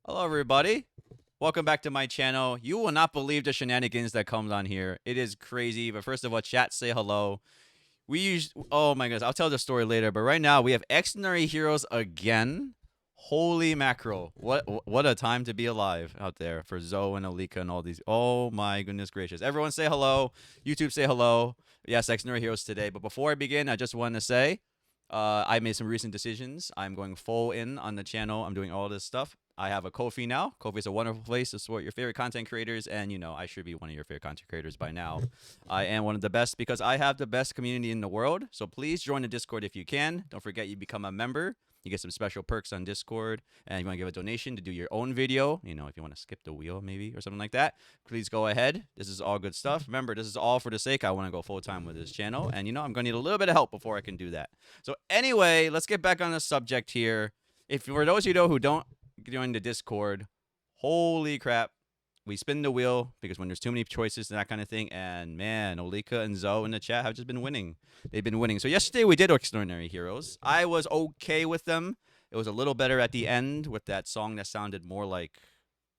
Hello, everybody. Welcome back to my channel. You will not believe the shenanigans that comes on here. It is crazy. But first of all, chat, say hello. Oh my goodness, I'll tell the story later. But right now, we have Xdinary Heroes again. Holy mackerel. What a time to be alive out there for Zoe and Alika and all these. Oh my goodness gracious. Everyone say hello. YouTube say hello. Yes, Xdinary Heroes today. But before I begin, I just want to say I made some recent decisions. I'm going full in on the channel. I'm doing all this stuff. I have a Ko-fi now. Ko-fi is a wonderful place to support your favorite content creators, and I should be one of your favorite content creators by now. I am one of the best because I have the best community in the world. So please join the Discord if you can. Don't forget you become a member. You get some special perks on Discord, and if you want to give a donation to do your own video, if you want to skip the wheel maybe or something like that, please go ahead. This is all good stuff. Remember, this is all for the sake I want to go full time with this channel, and I'm going to need a little bit of help before I can do that. So anyway, let's get back on the subject here. If for those who don't join the Discord, holy crap. We spin the wheel because when there's too many choices and that kind of thing, and man, Olika and Zoe in the chat have just been winning. They've been winning. So yesterday we did Xdinary Heroes. I was okay with them. It was a little better at the end with that song that sounded more like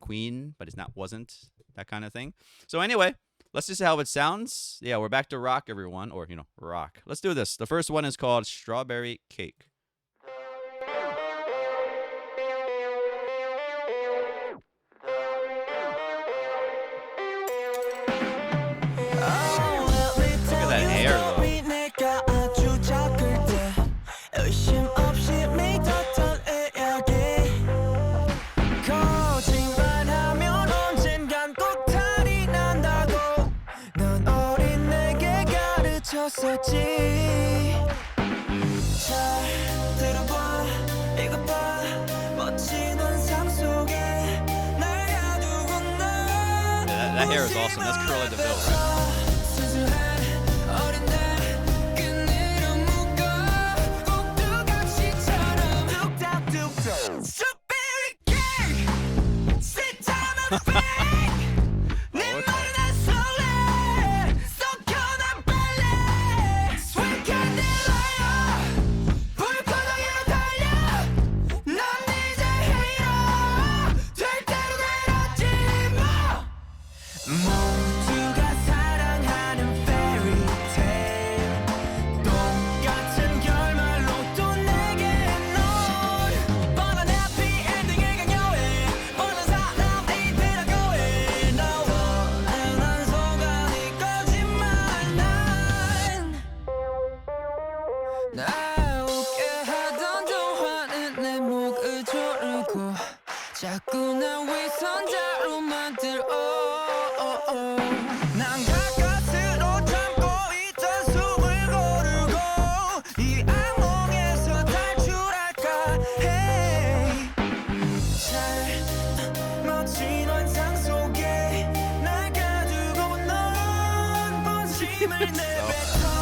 Queen, but wasn't that kind of thing. So anyway, let's just see how it sounds. Yeah, we're back to rock, everyone, or rock. Let's do this. The first one is called Strawberry Cake. That hair though. That hair is awesome. That's Cruella de Vil, right?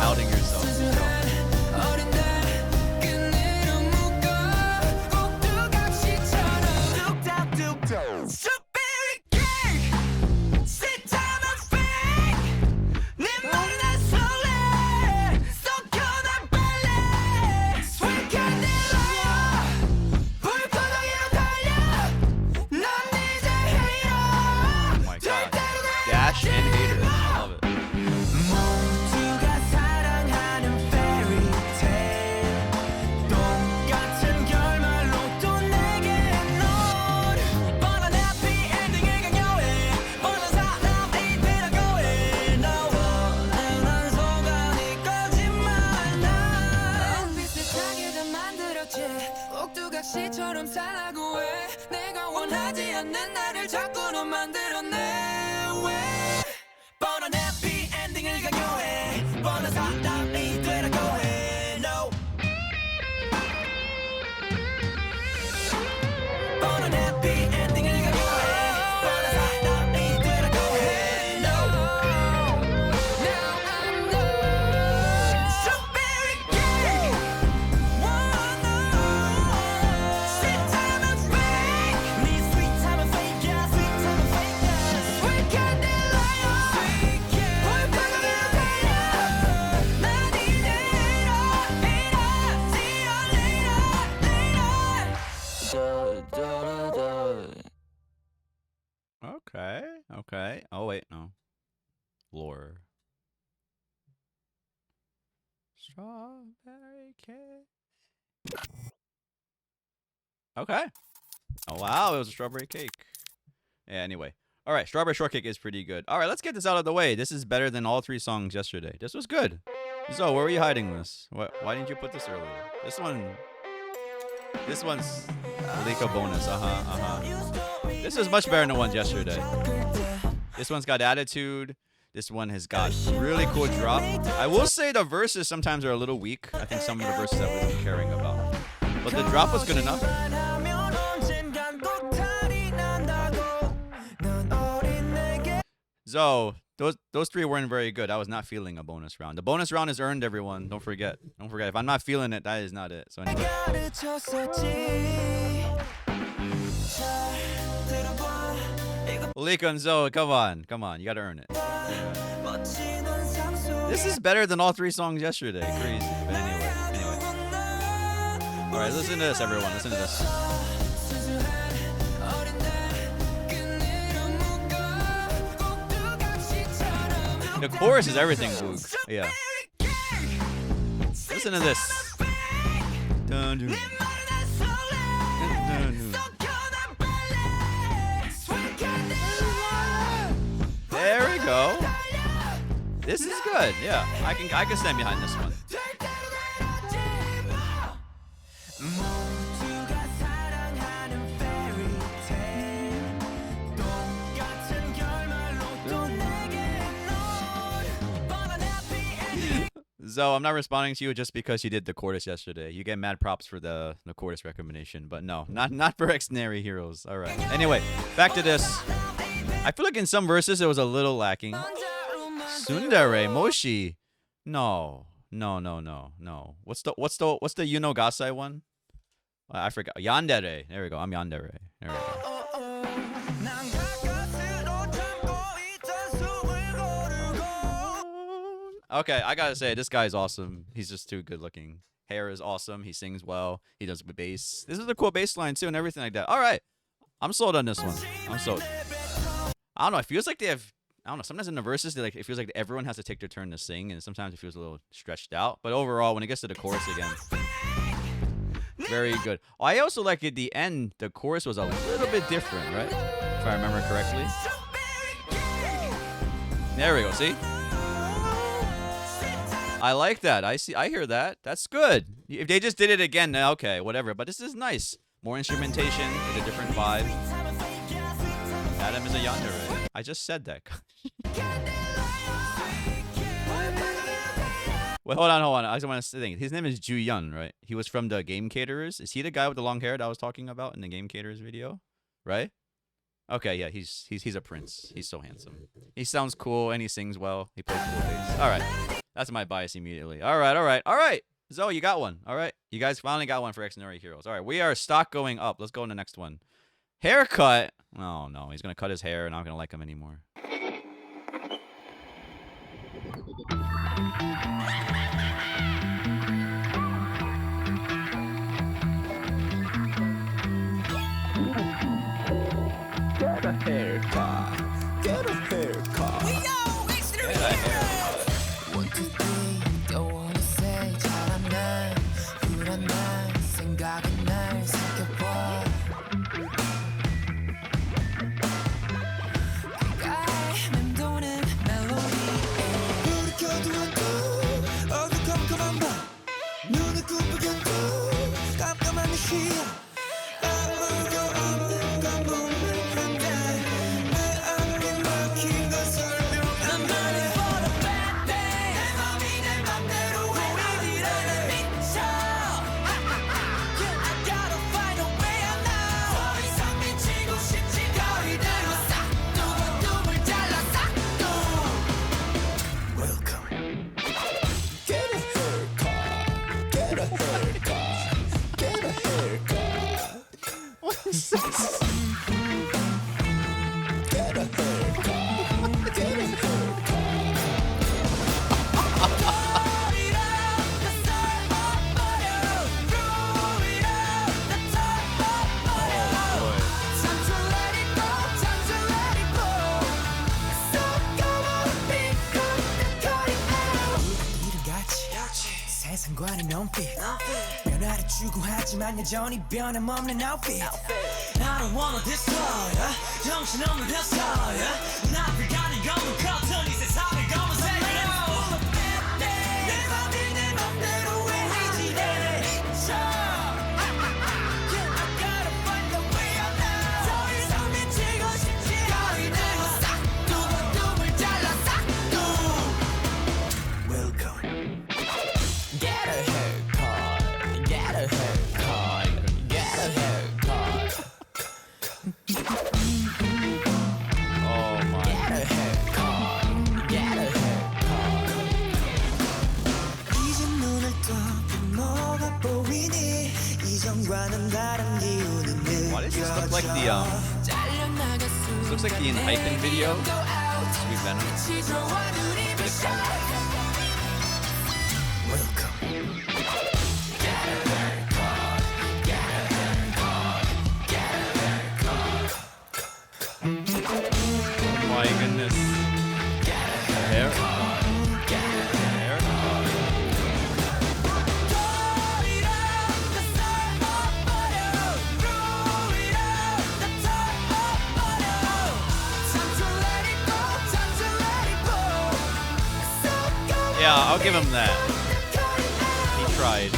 Outing yourself. Dash and Hater. I love it. Okay. Okay. Oh wait, no. Lore. Strawberry cake. Okay. Oh wow, it was a strawberry cake. Yeah, anyway. All right, strawberry shortcake is pretty good. All right, let's get this out of the way. This is better than all 3 songs yesterday. This was good. Zo, where were you hiding this? Why didn't you put this earlier? This one's Leica bonus. This is much better than the ones yesterday. This one's got attitude. This one has got really cool drop. I will say the verses sometimes are a little weak. I think some of the verses I wasn't caring about. But the drop was good enough. So those 3 weren't very good. I was not feeling a bonus round. The bonus round is earned, everyone. Don't forget. Don't forget. If I'm not feeling it, that is not it. So anyway. Leica and Zoe, come on. Come on. You gotta earn it. This is better than all 3 songs yesterday. Crazy. But anyway. Alright, listen to this, everyone. Listen to this. The chorus is everything, Boog. Yeah. Listen to this. Dun, dun. There we go. This is good. Yeah, I can stand behind this one. So I'm not responding to you just because you did the chorus yesterday. You get mad props for the chorus recommendation, but no, not for Xdinary Heroes. All right. Anyway, back to this. I feel like in some verses it was a little lacking. Tsundere Moshi. No. What's the Yunogasai one? I forgot. Yandere. There we go. I'm Yandere. There we go. Okay, I gotta say, this guy's awesome. He's just too good looking. Hair is awesome. He sings well. He does the bass. This is a cool bass line too and everything like that. All right. I'm sold on this one. I'm sold. I don't know. It feels like they have, I don't know. Sometimes in the verses, it feels like everyone has to take their turn to sing, and sometimes it feels a little stretched out. But overall, when it gets to the chorus again, very good. Oh, I also like at the end, the chorus was a little bit different, right? If I remember correctly. There we go. See? I like that. I hear that. That's good. If they just did it again, okay, whatever. But this is nice. More instrumentation, it's a different vibe. Adam is a yandere. I just said that. Wait, hold on. I just want to think. His name is Ju Yun, right? He was from the Game Caterers. Is he the guy with the long hair that I was talking about in the Game Caterers video? Right? Okay, yeah, he's a prince. He's so handsome. He sounds cool and he sings well. He plays cool bass. All right. That's my bias immediately. All right. Zoe, you got one. All right. You guys finally got one for Xdinary Heroes. All right. We are stock going up. Let's go on the next one. Haircut. Oh, no. He's going to cut his hair and I'm not going to like him anymore. Get a haircut. Get a haircut. We know Xdinary Heroes. fit 변화를 추구하지만 여전히 변함없는 outfit I don't wanna destroy 정신없는 hairstyle 나를 가린 검은 커튼 이 세상을 검은색으로 내 맘이 내 맘대로 왜 해지래 I gotta find a way out now 더 이상 미치고 싶지 거의 내가 싹둑 둠을 잘라 싹둑 Welcome Get a haircut Get a haircut Get a haircut Oh my. Get a haircut Get a haircut 이제 눈을 떠 뭐가 보이니 이전과는 다른 기운이 Why does this look like the this looks like the Hyphen video? Sweet Venom. Welcome Oh my goodness. Hair. Hair. Yeah, I'll give him that. He tried.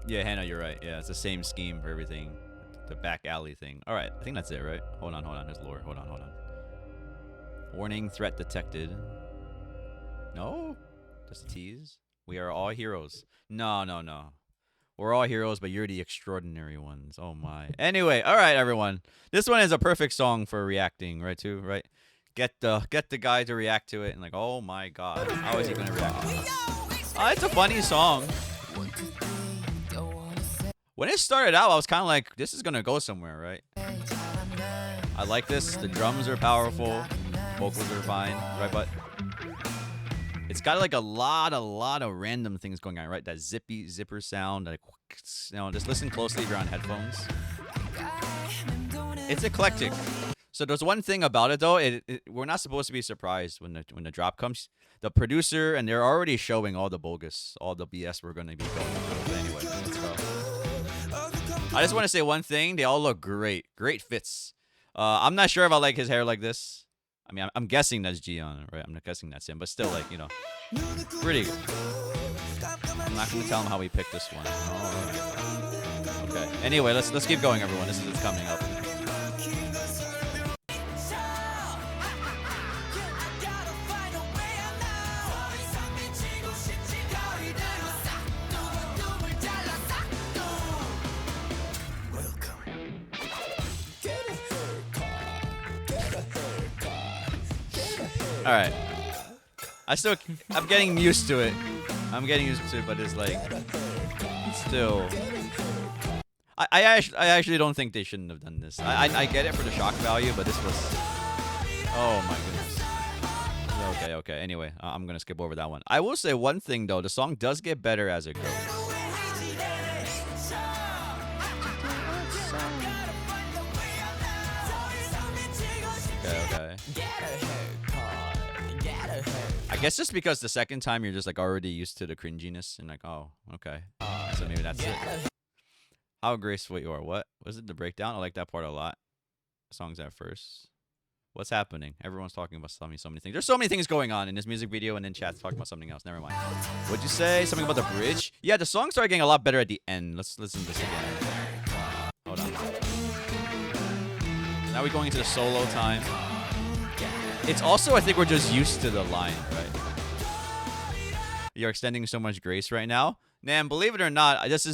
Yeah, Hannah, you're right. Yeah, it's the same scheme for everything. The back alley thing. All right, I think that's it, right? Hold on. There's lore. Hold on. Warning, threat detected. No? Just a tease? We are all heroes. No. We're all heroes, but you're the extraordinary ones. Oh my. Anyway, all right, everyone. This one is a perfect song for reacting, right? Too, right? Get the guy to react to it, and like, oh my god, how is he gonna react to it? Oh, it's a funny song. When it started out, I was kind of like, this is gonna go somewhere, right? I like this. The drums are powerful. Vocals are fine, right? But it's got like a lot of random things going on, right? That zipper sound, like, you know, just listen closely if you're on headphones. It's eclectic. So there's one thing about it though, we're not supposed to be surprised when the drop comes. The producer, and they're already showing all the bogus, all the BS we're gonna be going through. But anyway, let's go. I just want to say one thing. They all look great. Great fits. I'm not sure if I like his hair like this. I mean, I'm guessing that's Gion, right? I'm not guessing that's him, but still, like, you know, pretty good. I'm not going to tell him how we picked this one. All right. Okay. Anyway, let's keep going, everyone. This is coming up. All right. I'm getting used to it. But it's like, still. I actually don't think they shouldn't have done this. I get it for the shock value, but this was. Oh my goodness. Okay. Anyway, I'm gonna skip over that one. I will say one thing though. The song does get better as it goes. Okay. I guess just because the second time you're just like already used to the cringiness and like, oh, okay. So maybe that's it. How graceful you are. What? Was it the breakdown? I like that part a lot. Songs at first. What's happening? Everyone's talking about so many things. There's so many things going on in this music video, and then chat's talking about something else. Never mind. What'd you say? Something about the bridge? Yeah, the song started getting a lot better at the end. Let's listen to this again. Hold on. Now we're going into the solo time. It's also, I think we're just used to the line, right? You're extending so much grace right now. Man, believe it or not, this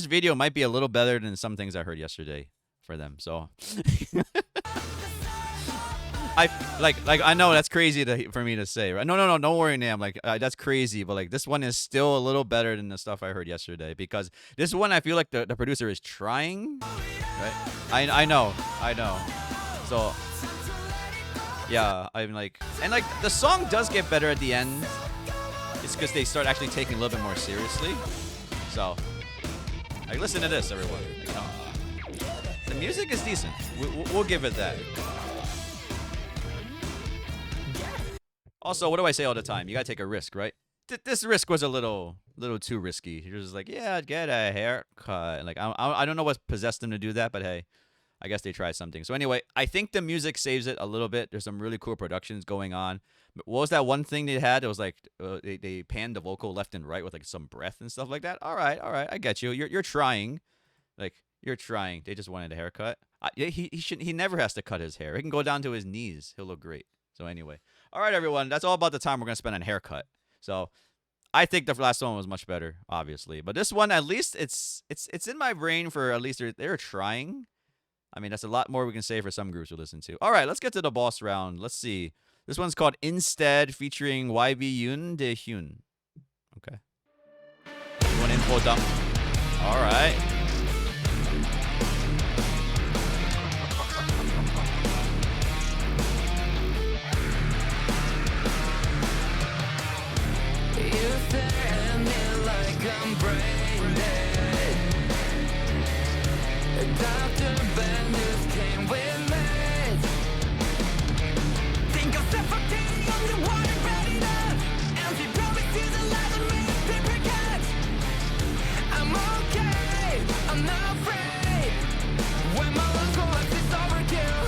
video might be a little better than some things I heard yesterday for them. So I know that's crazy for me to say, right? No, don't worry, Nam. Like that's crazy, but like this one is still a little better than the stuff I heard yesterday, because this one I feel like the producer is trying, right? I know. So yeah, I'm like, and like the song does get better at the end. it's because they start actually taking a little bit more seriously. So, like, listen to this, everyone. Like, you know, the music is decent. We'll give it that. Also, what do I say all the time? You gotta take a risk, right? This risk was a little too risky. You're just like, yeah, get a haircut. Like, I don't know what possessed them to do that, but hey, I guess they tried something. So anyway, I think the music saves it a little bit. There's some really cool productions going on. What was that one thing they had? It was like they panned the vocal left and right with like some breath and stuff like that. All right, I get you. You're trying, like you're trying. They just wanted a haircut. He never has to cut his hair. He can go down to his knees. He'll look great. So anyway, all right, everyone. That's all about the time we're gonna spend on haircut. So I think the last one was much better, obviously, but this one at least it's in my brain for at least they're trying. I mean, that's a lot more we can say for some groups we listen to. All right, let's get to the boss round. Let's see. This one's called iNSTEAD featuring YB Yoon De Hyun. Okay. You want info dump? All right. You stare at me like I'm brain dead. Dr. Ben just came with me. Think I'm suffocating underwater, ready to empty promises and lies and me paper cuts. I'm okay, I'm not afraid. When my lungs collapse, it's overkill.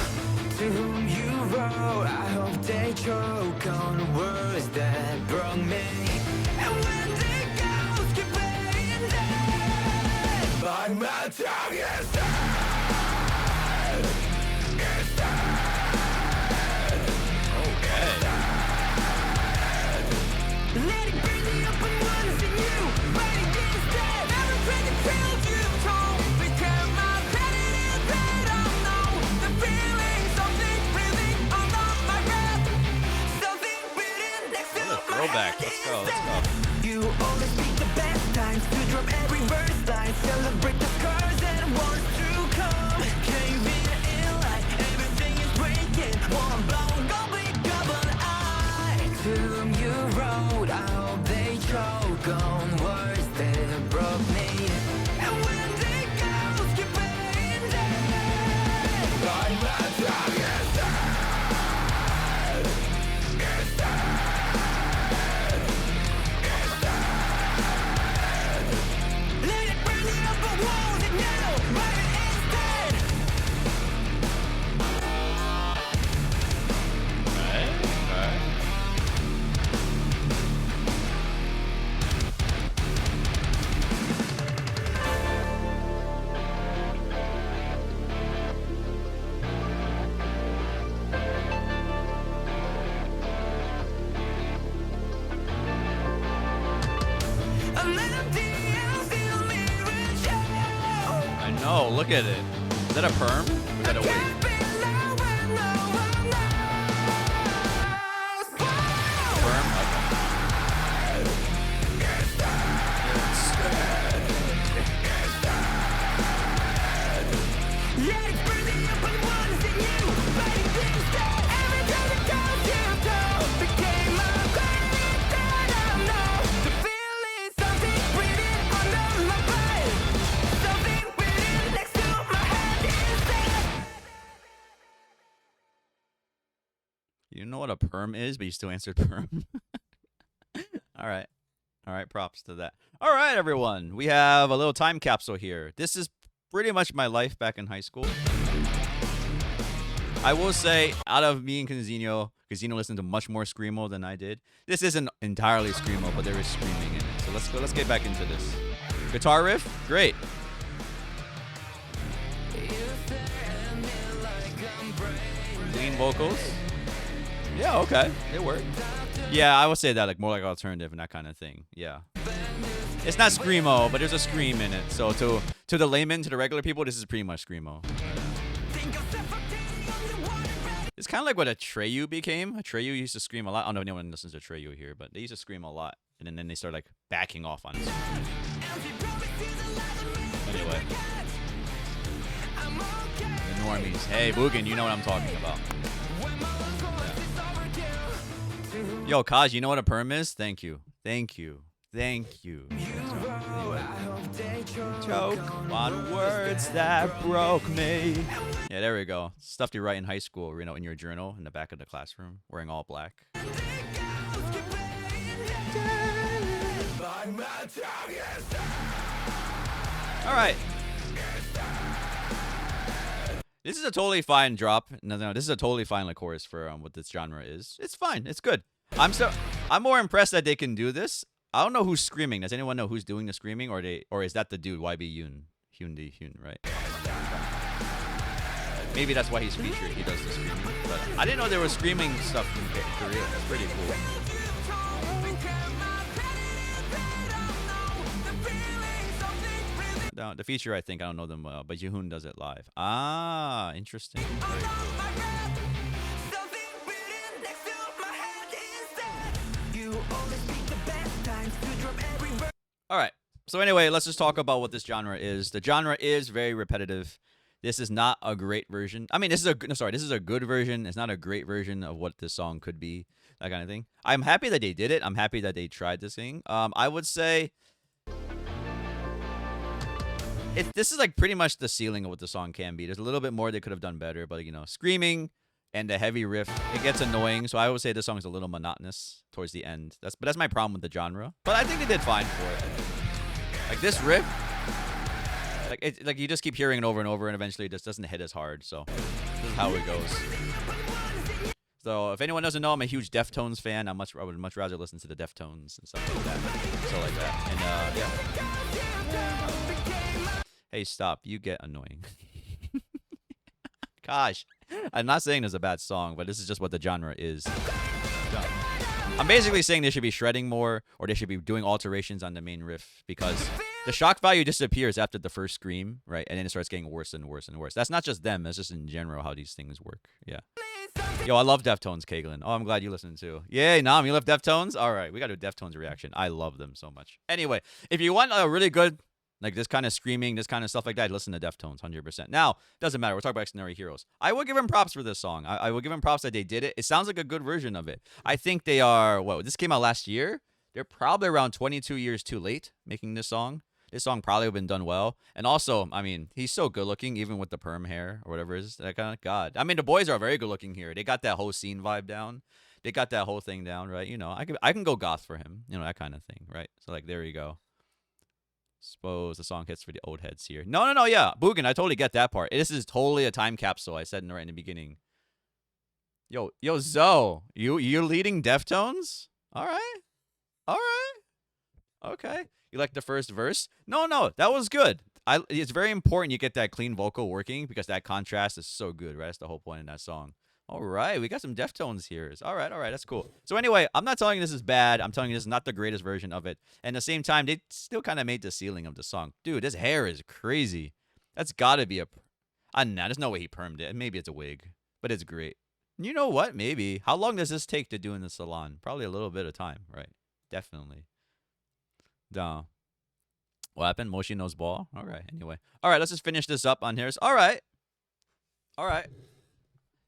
To whom you wrote, I hope they choke on words that broke me. And when the ghosts keep playing dead, but my tongue is dead. It's dead. Okay. Let it bring the open ones in you. Writing instead. Never break the trails you've told. Become my repetitive that I know. The feeling, something breathing under my breath. Something breathing next to What a my throwback. head Let's go. instead. You always pick the best times to drop every verse line. Celebrate the scars that want to come. Caving in like everything is breaking. One blown, go big, double eye. To whom you wrote, I hope they choke on words that broke me. And when the ghosts keep playing dead, like my tongue is dead. It's dead. It's dead. Let it burn the upper walls and now write it instead. All right. I'm empty and feel me reach out. I know. Look at it. Is that a perm? Or is that a wig? Can't be low when no one knows. Perm? Okay. Let it burn the open ones in you. Writing things down. Every time it comes you told. Became a great that I know. The feeling, something breathing under my brain. Something breathing next to my head instead. You know what a perm is, but you still answered perm. All right. All right, props to that. All right, everyone. We have a little time capsule here. This is pretty much my life back in high school. I will say, out of me and Casino listened to much more Screamo than I did. This isn't entirely Screamo, but there is screaming in it. So let's go. Let's get back into this. Guitar riff, great. Clean vocals. Yeah, okay, it worked. Yeah, I would say that, like more like alternative and that kind of thing. Yeah, it's not Screamo, but there's a scream in it. So to the layman, to the regular people, this is pretty much Screamo. It's kind of like what Atreyu became. Atreyu used to scream a lot. I don't know if anyone listens to Atreyu here, but they used to scream a lot, and then they start like backing off on it. Anyway, the normies. Hey, Boogan, you know what I'm talking about. Yeah. Yo, Kaj, you know what a perm is? Thank you. Thank you. Thank you. Choke on words that broke me. Yeah, there we go. Stuff you write in high school, you know, in your journal in the back of the classroom, wearing all black. All right. This is a totally fine drop. No, this is a totally fine like chorus for what this genre is. It's fine. It's good. I'm more impressed that they can do this. I don't know who's screaming. Does anyone know who's doing the screaming, or is that the dude YB Yoon? Hyun, right? Maybe that's why he's featured. He does the screaming. But I didn't know there was screaming stuff in Korea. That's pretty cool. No, the feature, I think, I don't know them well, but Jihoon does it live. Ah, interesting. Very cool. All right. So anyway, let's just talk about what this genre is. The genre is very repetitive. This is not a great version. I mean, this is a good version. It's not a great version of what this song could be, that kind of thing. I'm happy that they did it. I'm happy that they tried this thing. I would say this is like pretty much the ceiling of what the song can be. There's a little bit more they could have done better, but you know, screaming and the heavy riff, it gets annoying. So I would say this song is a little monotonous towards the end. That's my problem with the genre. But I think they did fine for it. Like this riff, like you just keep hearing it over and over, and eventually it just doesn't hit as hard. So this is how it goes. So if anyone doesn't know, I'm a huge Deftones fan. I would much rather listen to the Deftones and stuff like that. So like that. And yeah. Hey, stop! You get annoying. Gosh, I'm not saying it's a bad song, but this is just what the genre is. I'm basically saying they should be shredding more, or they should be doing alterations on the main riff, because the shock value disappears after the first scream, right? And then it starts getting worse and worse and worse. That's not just them. That's just in general how these things work. Yeah. Yo, I love Deftones, Kaglin. Oh, I'm glad you listened too. Yay, Nam, you love Deftones? All right, we got to do Deftones reaction. I love them so much. Anyway, if you want a really good, like this kind of screaming, this kind of stuff like that, listen to Deftones, 100%. Now, doesn't matter. We're talking about Xdinary Heroes. I will give them props for this song. I will give them props that they did it. It sounds like a good version of it. I think they are, this came out last year. They're probably around 22 years too late making this song. This song probably would have been done well. And also, I mean, he's so good looking, even with the perm hair or whatever it is. That kind of, God. I mean, the boys are very good looking here. They got that whole scene vibe down. They got that whole thing down, right? You know, I can go goth for him. You know, that kind of thing, right? So, like, there you go. Suppose the song hits for the old heads here. No, yeah. Boogan, I totally get that part. This is totally a time capsule. I said right in the beginning. Yo, Zoe, you're leading Deftones? All right. Okay. You like the first verse? No, that was good. It's very important you get that clean vocal working, because that contrast is so good, right? That's the whole point in that song. All right, we got some Deftones here. All right, that's cool. So anyway, I'm not telling you this is bad. I'm telling you this is not the greatest version of it. And at the same time, they still kind of made the ceiling of the song. Dude, this hair is crazy. That's got to be nah, there's no way he permed it. Maybe it's a wig, but it's great. You know what? Maybe. How long does this take to do in the salon? Probably a little bit of time, right? Definitely. Duh. What happened? Moshi knows ball? All right, anyway. All right, let's just finish this up on here. All right.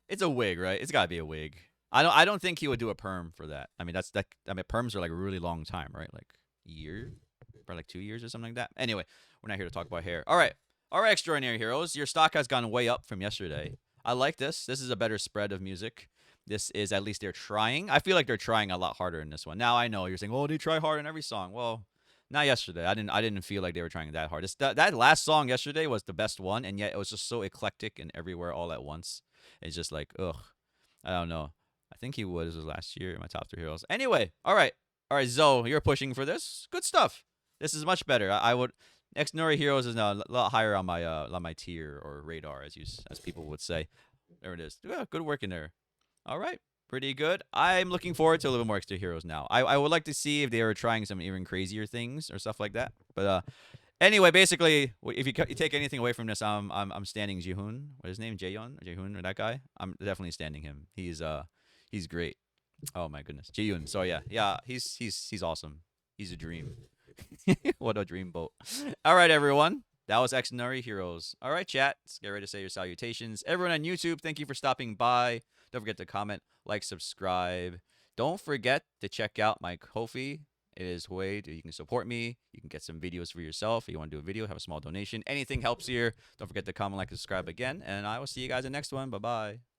It's a wig, right? It's gotta be a wig. I don't think he would do a perm for that. I mean, perms are like a really long time, right? Like year, probably like 2 years or something like that. Anyway, we're not here to talk about hair. All right, Xdinary Heroes. Your stock has gone way up from yesterday. I like this. This is a better spread of music. This is, at least they're trying. I feel like they're trying a lot harder in this one. Now I know you're saying, oh, they try hard in every song. Well, not yesterday. I didn't feel like they were trying that hard. That last song yesterday was the best one, and yet it was just so eclectic and everywhere all at once. It's just like, ugh. I don't know. I think he was last year in my top 3 heroes. Anyway, all right, Zoe, you're pushing for this. Good stuff. This is much better. I would. Xdinary Heroes is a lot higher on my tier or radar, as people would say. There it is. Yeah, good work in there. All right. Pretty good. I'm looking forward to a little bit more Xdinary Heroes now. I would like to see if they were trying some even crazier things or stuff like that. But anyway, basically, if you take anything away from this, I'm standing Jihoon. What is his name? Jaehoon, or that guy? I'm definitely standing him. He's great. Oh my goodness, Jihoon. So yeah, he's awesome. He's a dream. What a dreamboat. All right, everyone. That was Xdinary Heroes. All right, chat. Let's get ready to say your salutations. Everyone on YouTube, thank you for stopping by. Don't forget to comment, like, subscribe. Don't forget to check out my Ko-fi It is a way you can support me. You can get some videos for yourself. If you want to do a video, have a small donation. Anything helps here. Don't forget to comment, like, subscribe again. And I will see you guys in the next one. Bye-bye.